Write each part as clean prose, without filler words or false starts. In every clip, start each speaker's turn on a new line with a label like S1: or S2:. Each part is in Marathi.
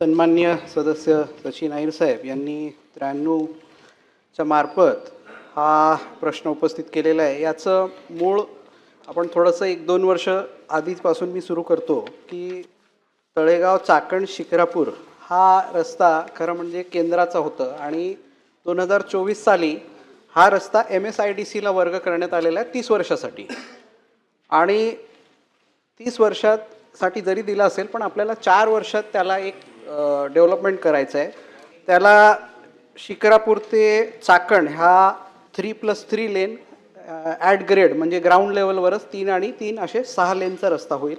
S1: सन्माननीय सदस्य सचिन अहिर साहेब यांनी 93च्या मार्फत हा प्रश्न उपस्थित केलेला आहे। याचं मूळ आपण थोडंसं 1-2 वर्ष आधीपासून मी सुरू करतो की तळेगाव चाकण शिक्रापूर हा रस्ता खरं म्हणजे केंद्राचा होता आणि 2024 साली हा रस्ता MSIDCला वर्ग करण्यात आलेला आहे 30 वर्षासाठी। आणि 30 वर्षासाठी जरी दिला असेल पण आपल्याला 4 वर्षात त्याला एक डेव्हलपमेंट करायचं आहे। त्याला शिक्रापूर ते चाकण हा 3+3 लेन ॲट ग्रेड म्हणजे ग्राउंड लेवलवरच 3 आणि 3 असे 6 लेनचा रस्ता होईल।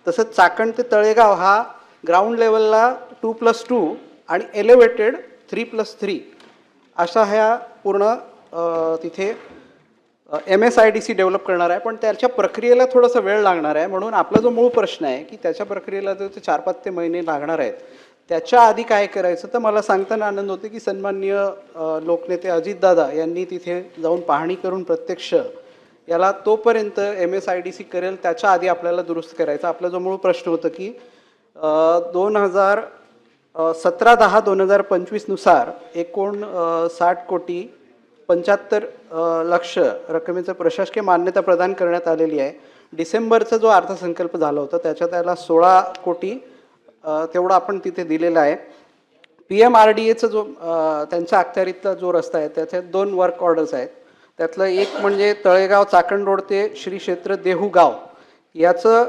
S1: तसंच चाकण ते तळेगाव हा ग्राउंड लेवलला 2+2 आणि एलिव्हेटेड 3+3 अशा ह्या पूर्ण तिथे MSIDC डेव्हलप करणार आहे। पण त्याच्या प्रक्रियेला थोडासा वेळ लागणार आहे, म्हणून आपला जो मूळ प्रश्न आहे की त्याच्या प्रक्रियेला जो 4-5 महिने लागणार आहेत त्याच्या आधी काय करायचं, तर मला सांगताना आनंद होते की सन्माननीय लोकनेते अजितदादा यांनी तिथे जाऊन पाहणी करून प्रत्यक्ष याला तोपर्यंत MSIDC करेल त्याच्या आधी आपल्याला दुरुस्त करायचं। आपला जो मूळ प्रश्न होता की 2017-10-2025 नुसार 59,75,00,000 रकमेचं प्रशासकीय मान्यता प्रदान करण्यात आलेली आहे। डिसेंबरचा जो अर्थसंकल्प झाला होता त्याच्यात त्याला 16 कोटी तेवढा आपण तिथे दिलेला आहे। PMRDAचा जो त्यांच्या अखत्यारीतला जो रस्ता आहे त्याच्यात 2 वर्क ऑर्डर्स आहेत। त्यातलं एक म्हणजे तळेगाव चाकण रोड ते श्री क्षेत्र देहूगाव याचं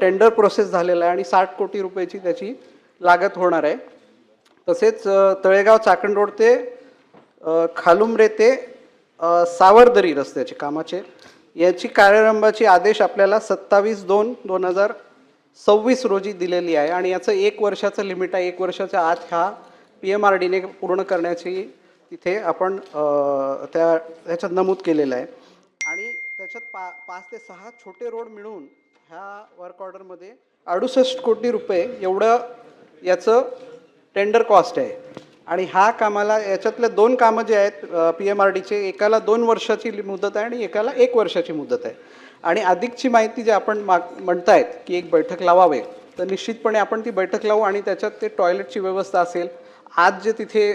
S1: टेंडर प्रोसेस झालेलं आहे आणि 60 कोटी रुपयाची त्याची लागत होणार आहे। तसेच तळेगाव चाकण रोड ते खालुमरे ते सावरदरी रस्त्याचे कामाचे याची कार्यारंभाची आदेश आपल्याला 27/2/2026 रोजी दिलेली आहे आणि याचं 1 वर्षाचं लिमिट आहे। 1 वर्षाच्या आत हा PMRDने पूर्ण करण्याची तिथे आपण त्याच्यात नमूद केलेलं आहे। आणि त्याच्यात 5 ते 6 छोटे रोड मिळून ह्या वर्क ऑर्डरमध्ये 68 कोटी रुपये एवढं याचं टेंडर कॉस्ट आहे। आणि ह्या कामाला याच्यातले 2 कामं जे आहेत PMRDचे एकाला 2 वर्षाची मुदत आहे आणि एकाला 1 वर्षाची मुदत आहे। आणि अधिकची माहिती जे आपण म्हणतायत की एक बैठक लावावे, तर निश्चितपणे आपण ती बैठक लावू आणि त्याच्यात ते टॉयलेटची व्यवस्था असेल, आज जे तिथे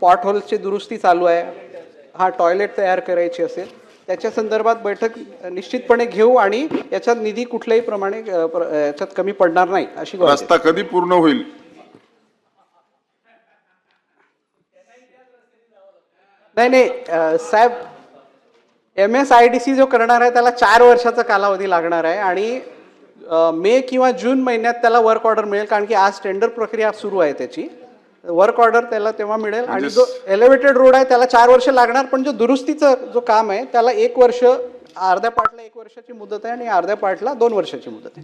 S1: पॉट होल्सची दुरुस्ती चालू आहे, हा टॉयलेट तयार करायची असेल त्याच्या संदर्भात बैठक निश्चितपणे घेऊ आणि याच्यात निधी कुठल्याही प्रमाणे याच्यात कमी पडणार नाही अशी
S2: रस्ता कधी पूर्ण होईल?
S1: नाही साहेब, MSIDC जो करणार आहे त्याला 4 वर्षाचा कालावधी लागणार आहे आणि मे किंवा जून महिन्यात त्याला वर्क ऑर्डर मिळेल, कारण की आज टेंडर प्रक्रिया सुरू आहे। त्याची वर्क ऑर्डर त्याला तेव्हा मिळेल आणि जो एलिव्हेटेड रोड आहे त्याला 4 वर्ष लागणार, पण जो दुरुस्तीचं जो काम आहे त्याला 1 वर्ष, अर्ध्या पार्टला 1 वर्षाची मुदत आहे आणि अर्ध्या पार्टला 2 वर्षाची मुदत आहे।